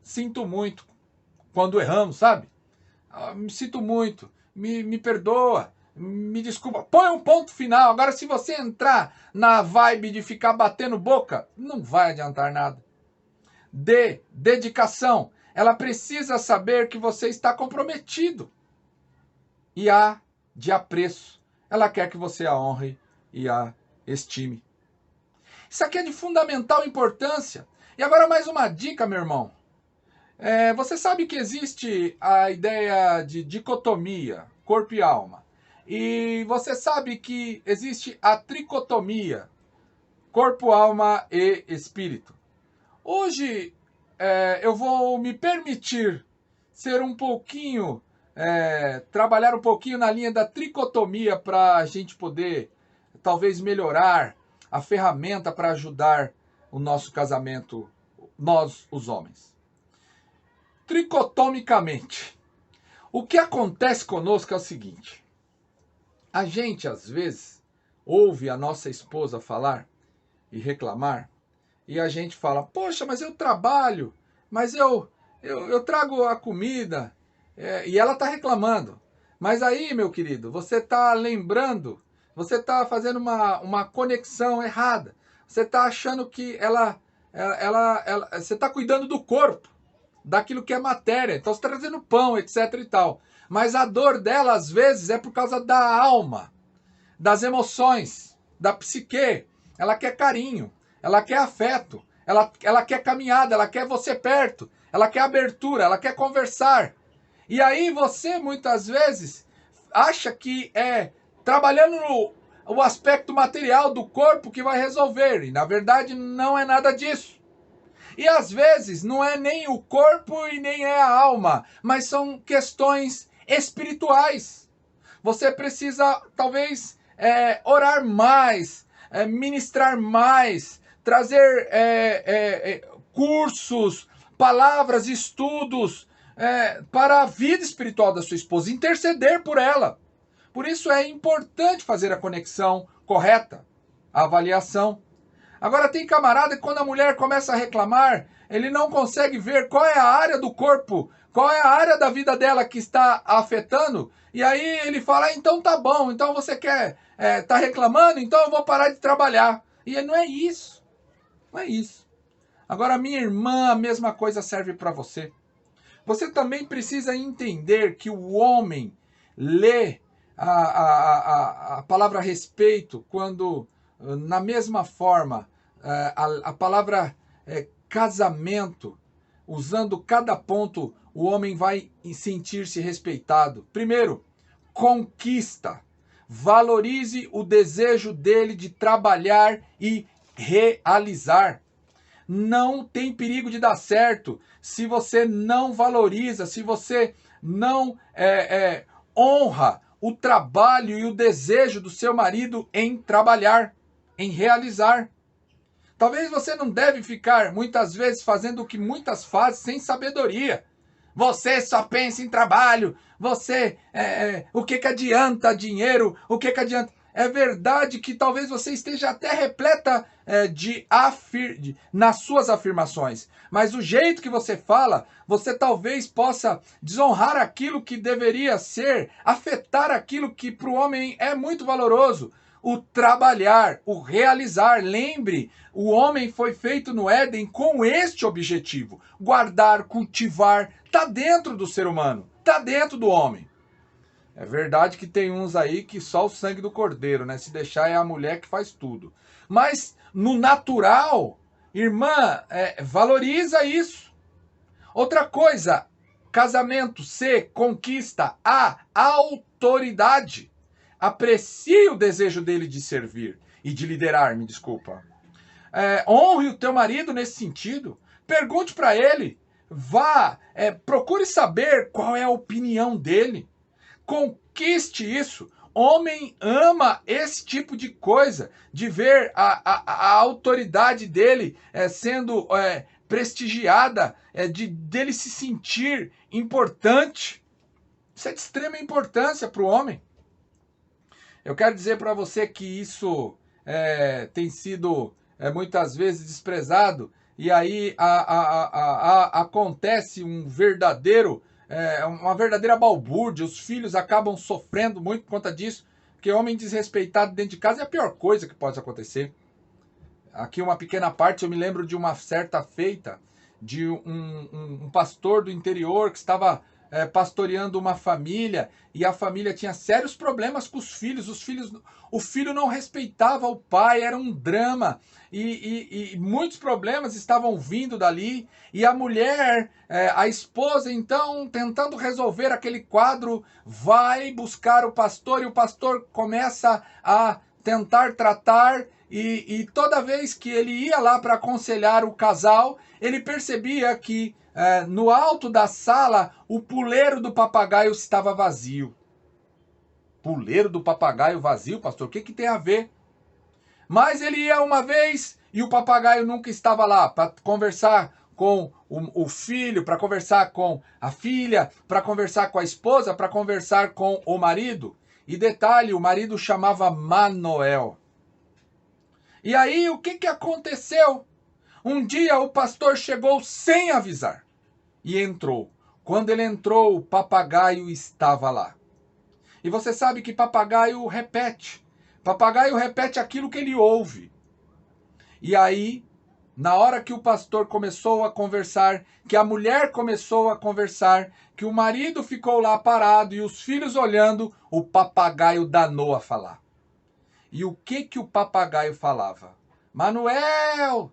sinto muito quando erramos, sabe? Me sinto muito, me perdoa, me desculpa. Põe um ponto final. Agora, se você entrar na vibe de ficar batendo boca, não vai adiantar nada. Dedicação. Ela precisa saber que você está comprometido. E de apreço. Ela quer que você a honre e a estime. Isso aqui é de fundamental importância. E agora mais uma dica, meu irmão. Você sabe que existe a ideia de dicotomia, corpo e alma. E você sabe que existe a tricotomia, corpo, alma e espírito. Hoje eu vou me permitir ser um pouquinho, trabalhar um pouquinho na linha da tricotomia para a gente poder talvez melhorar a ferramenta para ajudar o nosso casamento, nós os homens. Tricotomicamente, o que acontece conosco é o seguinte: a gente às vezes ouve a nossa esposa falar e reclamar, e a gente fala, poxa, mas eu trabalho, mas eu trago a comida, e ela está reclamando. Mas aí, meu querido, você está lembrando, você está fazendo uma conexão errada. Você está achando que você está cuidando do corpo, daquilo que é matéria. Então você está trazendo pão, etc e tal. Mas a dor dela, às vezes, é por causa da alma, das emoções, da psique. Ela quer carinho, ela quer afeto, ela quer caminhada, ela quer você perto, ela quer abertura, ela quer conversar. E aí você, muitas vezes, acha que é trabalhando no aspecto material do corpo que vai resolver. E, na verdade, não é nada disso. E, às vezes, não é nem o corpo e nem é a alma, mas são questões espirituais. Você precisa, talvez, orar mais, ministrar mais, trazer cursos, palavras, estudos para a vida espiritual da sua esposa, interceder por ela. Por isso é importante fazer a conexão correta, a avaliação. Agora tem camarada que quando a mulher começa a reclamar, ele não consegue ver qual é a área do corpo, qual é a área da vida dela que está afetando, e aí ele fala, então tá bom, então você quer, tá reclamando, então eu vou parar de trabalhar. E não é isso, não é isso. Agora minha irmã, a mesma coisa serve para você. Você também precisa entender que o homem lê a palavra respeito quando, na mesma forma, a palavra casamento, usando cada ponto, o homem vai sentir-se respeitado. Primeiro, conquista. Valorize o desejo dele de trabalhar e realizar. Não tem perigo de dar certo se você não valoriza, se você não honra o trabalho e o desejo do seu marido em trabalhar, em realizar. Talvez você não deve ficar, muitas vezes, fazendo o que muitas fazem sem sabedoria. Você só pensa em trabalho, o que adianta dinheiro, o que adianta... É verdade que talvez você esteja até repleta nas suas afirmações, mas o jeito que você fala, você talvez possa desonrar aquilo que deveria ser, afetar aquilo que para o homem é muito valoroso. O trabalhar, o realizar. Lembre, o homem foi feito no Éden com este objetivo: guardar, cultivar. Está dentro do ser humano, está dentro do homem. É verdade que tem uns aí que só o sangue do cordeiro, né? Se deixar é a mulher que faz tudo. Mas no natural, irmã, valoriza isso. Outra coisa, casamento, conquista a autoridade. Aprecie o desejo dele de servir e de liderar, me desculpa. Honre o teu marido nesse sentido. Pergunte para ele. Procure saber qual é a opinião dele. Conquiste isso. Homem ama esse tipo de coisa, de ver a autoridade dele sendo prestigiada, dele se sentir importante. Isso é de extrema importância para o homem. Eu quero dizer para você que isso tem sido muitas vezes desprezado, e aí acontece uma verdadeira balbúrdia. Os filhos acabam sofrendo muito por conta disso, porque homem desrespeitado dentro de casa é a pior coisa que pode acontecer. Aqui uma pequena parte, eu me lembro de uma certa feita de um pastor do interior que estava pastoreando uma família e a família tinha sérios problemas com os filhos. O filho não respeitava o pai, era um drama e muitos problemas estavam vindo dali. E a mulher, a esposa, então, tentando resolver aquele quadro, vai buscar o pastor e o pastor começa a tentar tratar. E toda vez que ele ia lá para aconselhar o casal, ele percebia que no alto da sala o puleiro do papagaio estava vazio. Puleiro do papagaio vazio, pastor? O que tem a ver? Mas ele ia uma vez e o papagaio nunca estava lá para conversar com o filho, para conversar com a filha, para conversar com a esposa, para conversar com o marido. E detalhe, o marido chamava Manoel. E aí, o que aconteceu? Um dia o pastor chegou sem avisar e entrou. Quando ele entrou, o papagaio estava lá. E você sabe que papagaio repete. Papagaio repete aquilo que ele ouve. E aí, na hora que o pastor começou a conversar, que a mulher começou a conversar, que o marido ficou lá parado e os filhos olhando, o papagaio danou a falar. E o que o papagaio falava? Manuel,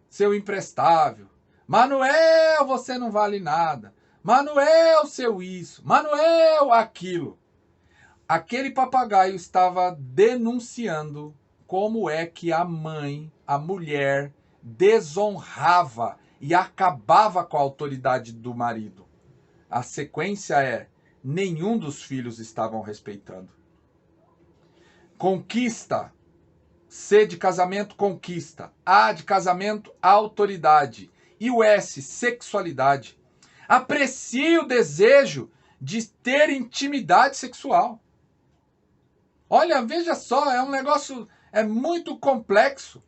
seu imprestável. Manuel, você não vale nada. Manuel, seu isso. Manuel, aquilo. Aquele papagaio estava denunciando como é que a mãe, a mulher, desonrava e acabava com a autoridade do marido. A sequência é: nenhum dos filhos estavam respeitando. Conquista. C de casamento, conquista. A de casamento, autoridade. E o S, sexualidade. Aprecie o desejo de ter intimidade sexual. Olha, veja só, é um negócio muito complexo.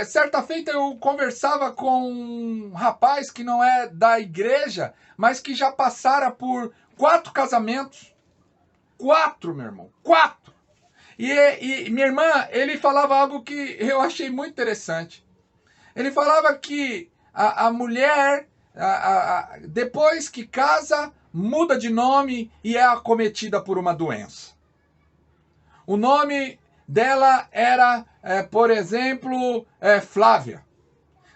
Certa feita eu conversava com um rapaz que não é da igreja, mas que já passara por 4 casamentos. 4, meu irmão, 4. E minha irmã, ele falava algo que eu achei muito interessante. Ele falava que a mulher, depois que casa, muda de nome e é acometida por uma doença. O nome dela era, por exemplo, Flávia.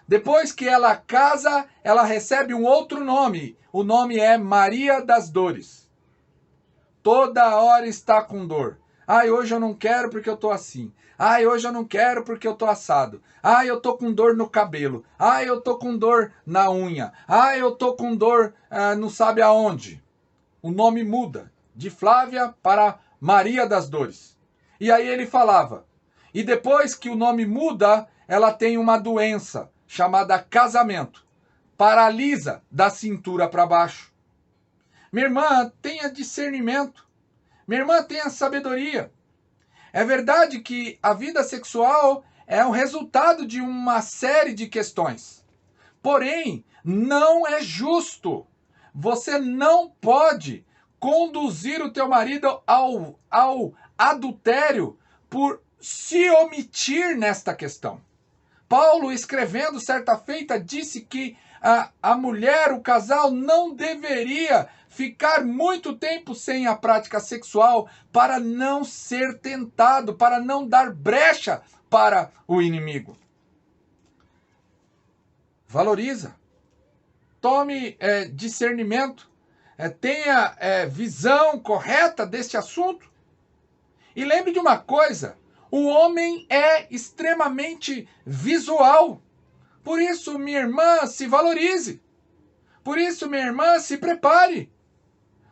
Depois que ela casa, ela recebe um outro nome. O nome é Maria das Dores. Toda hora está com dor. Ai, hoje eu não quero porque eu tô assim. Ai, hoje eu não quero porque eu tô assado. Ai, eu tô com dor no cabelo. Ai, eu tô com dor na unha. Ai, eu tô com dor não sabe aonde. O nome muda de Flávia para Maria das Dores. E aí ele falava. E depois que o nome muda, ela tem uma doença chamada casamento. Paralisa da cintura para baixo. Minha irmã, tenha discernimento. Minha irmã, tenha sabedoria. É verdade que a vida sexual é o resultado de uma série de questões. Porém, não é justo. Você não pode conduzir o teu marido ao adultério por se omitir nesta questão. Paulo, escrevendo certa feita, disse que a mulher, o casal, não deveria ficar muito tempo sem a prática sexual para não ser tentado, para não dar brecha para o inimigo. Valoriza. Tome discernimento. Tenha visão correta deste assunto. E lembre de uma coisa. O homem é extremamente visual. Por isso, minha irmã, se valorize. Por isso, minha irmã, se prepare.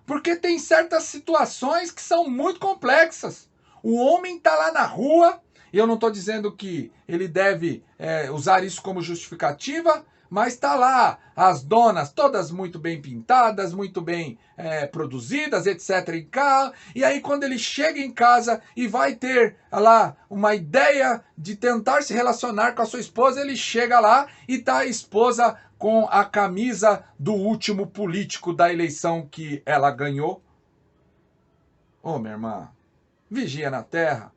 Porque tem certas situações que são muito complexas. O homem está lá na rua, e eu não estou dizendo que ele deve usar isso como justificativa, mas está lá as donas todas muito bem pintadas, muito bem produzidas, etc. em casa. E aí quando ele chega em casa e vai ter lá uma ideia de tentar se relacionar com a sua esposa, ele chega lá e está a esposa com a camisa do último político da eleição que ela ganhou. Ô, minha irmã, vigia na terra.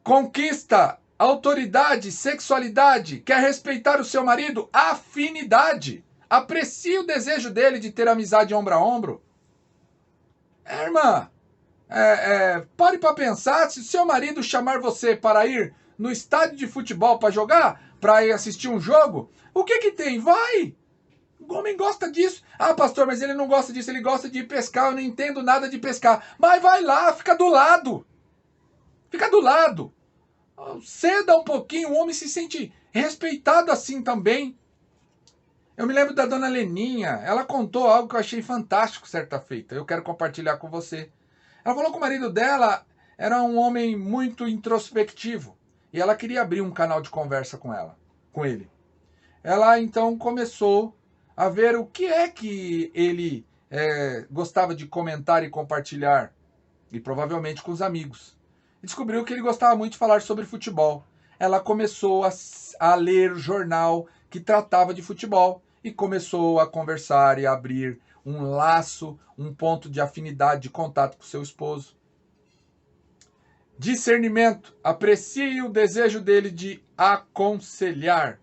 Conquista, autoridade, sexualidade, quer respeitar o seu marido? Afinidade. Aprecie o desejo dele de ter amizade ombro a ombro. Irmã, pare para pensar, se seu marido chamar você para ir no estádio de futebol para jogar, para ir assistir um jogo, o que tem? Vai! O homem gosta disso. Ah, pastor, mas ele não gosta disso, ele gosta de pescar, eu não entendo nada de pescar. Mas vai lá, fica do lado. Fica do lado. Ceda um pouquinho, o homem se sente respeitado assim também. Eu me lembro da dona Leninha, ela contou algo que eu achei fantástico certa feita. Eu quero compartilhar com você. Ela falou que o marido dela era um homem muito introspectivo. E ela queria abrir um canal de conversa com ele. Ela então começou a ver o que é que ele gostava de comentar e compartilhar. E provavelmente com os amigos. E descobriu que ele gostava muito de falar sobre futebol. Ela começou a ler jornal que tratava de futebol. E começou a conversar e a abrir um laço, um ponto de afinidade, de contato com seu esposo. Discernimento. Aprecie o desejo dele de aconselhar.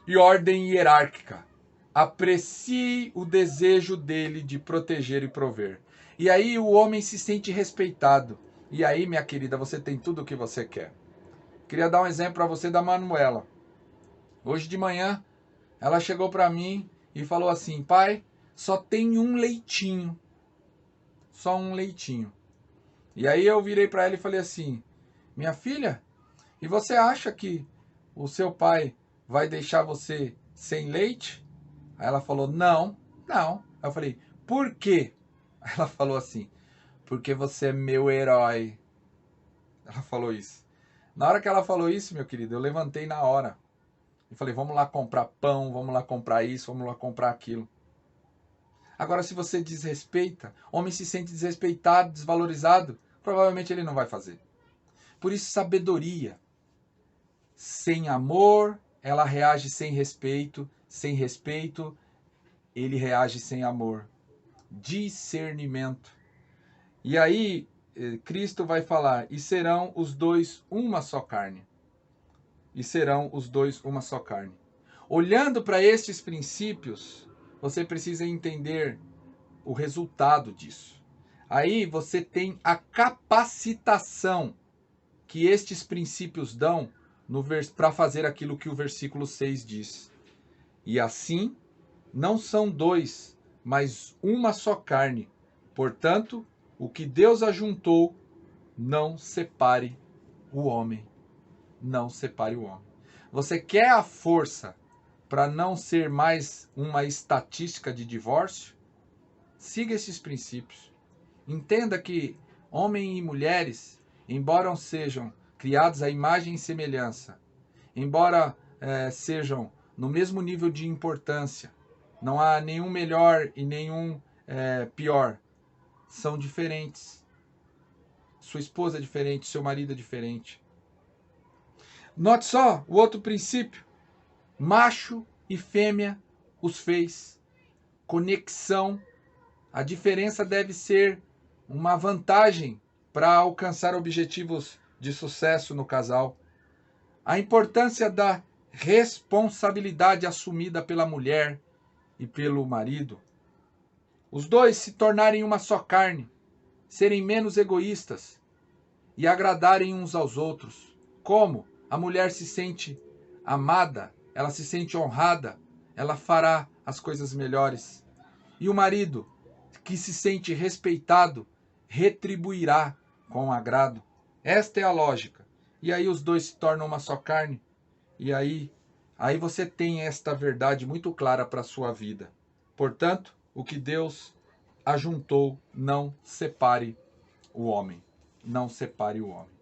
E ordem hierárquica. Aprecie o desejo dele de proteger e prover. E aí o homem se sente respeitado. E aí, minha querida, você tem tudo o que você quer. Queria dar um exemplo para você da Manuela. Hoje de manhã, ela chegou para mim e falou assim: pai, só tem um leitinho. Só um leitinho. E aí eu virei para ela e falei assim: minha filha, e você acha que o seu pai vai deixar você sem leite? Aí ela falou: não. Aí eu falei: por quê? Aí ela falou assim: porque você é meu herói. Ela falou isso. Na hora que ela falou isso, meu querido, eu levantei na hora. E falei: vamos lá comprar pão, vamos lá comprar isso, vamos lá comprar aquilo. Agora, se você desrespeita, homem se sente desrespeitado, desvalorizado, provavelmente ele não vai fazer. Por isso, sabedoria. Sem amor, ela reage sem respeito. Sem respeito, ele reage sem amor. Discernimento. E aí, Cristo vai falar: e serão os dois uma só carne. E serão os dois uma só carne. Olhando para estes princípios, você precisa entender o resultado disso. Aí você tem a capacitação que estes princípios dão para fazer aquilo que o versículo 6 diz. E assim, não são dois, mas uma só carne. Portanto, o que Deus ajuntou, não separe o homem. Não separe o homem. Você quer a força para não ser mais uma estatística de divórcio? Siga esses princípios. Entenda que homens e mulheres, embora sejam criados à imagem e semelhança, embora sejam no mesmo nível de importância, não há nenhum melhor e nenhum pior, são diferentes. Sua esposa é diferente, seu marido é diferente. Note só o outro princípio. Macho e fêmea os fez. Conexão. A diferença deve ser uma vantagem para alcançar objetivos de sucesso no casal. A importância da responsabilidade assumida pela mulher e pelo marido. Os dois se tornarem uma só carne, serem menos egoístas e agradarem uns aos outros. Como? A mulher se sente amada, ela se sente honrada, ela fará as coisas melhores. E o marido, que se sente respeitado, retribuirá com agrado. Esta é a lógica. E aí os dois se tornam uma só carne. E aí você tem esta verdade muito clara para a sua vida. Portanto, o que Deus ajuntou, não separe o homem. Não separe o homem.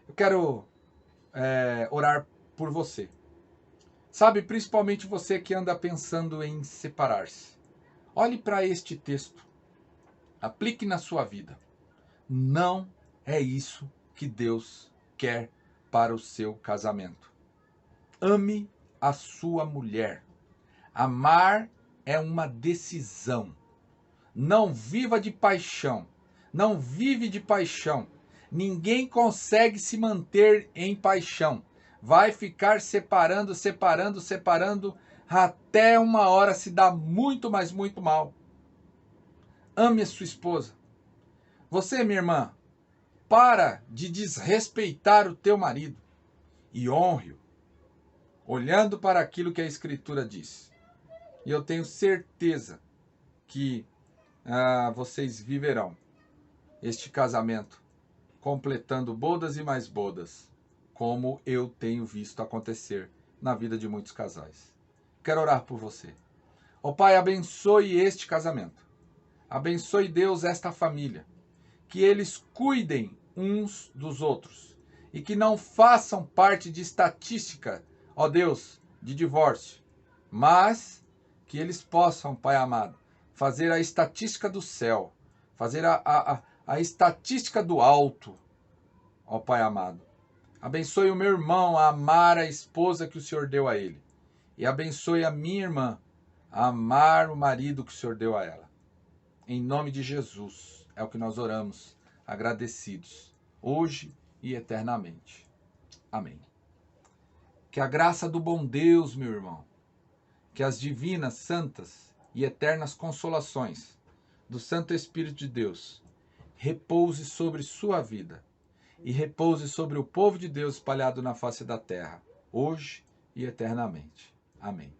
Eu quero orar por você. Sabe, principalmente você que anda pensando em separar-se. Olhe para este texto. Aplique na sua vida. Não é isso que Deus quer para o seu casamento. Ame a sua mulher. Amar é uma decisão. Não viva de paixão. Não vive de paixão. Ninguém consegue se manter em paixão. Vai ficar separando até uma hora se dá muito, mas muito mal. Ame a sua esposa. Você, minha irmã, para de desrespeitar o teu marido e honre-o, olhando para aquilo que a Escritura diz. E eu tenho certeza que vocês viverão este casamento, completando bodas e mais bodas, como eu tenho visto acontecer na vida de muitos casais. Quero orar por você. Ó Pai, abençoe este casamento. Abençoe, Deus, esta família. Que eles cuidem uns dos outros e que não façam parte de estatística, ó Deus, de divórcio, mas que eles possam, Pai amado, fazer a estatística do céu, fazer a estatística do alto, ó Pai amado. Abençoe o meu irmão a amar a esposa que o Senhor deu a ele. E abençoe a minha irmã a amar o marido que o Senhor deu a ela. Em nome de Jesus, é o que nós oramos, agradecidos, hoje e eternamente. Amém. Que a graça do bom Deus, meu irmão, que as divinas, santas e eternas consolações do Santo Espírito de Deus repouse sobre sua vida e repouse sobre o povo de Deus espalhado na face da terra, hoje e eternamente. Amém.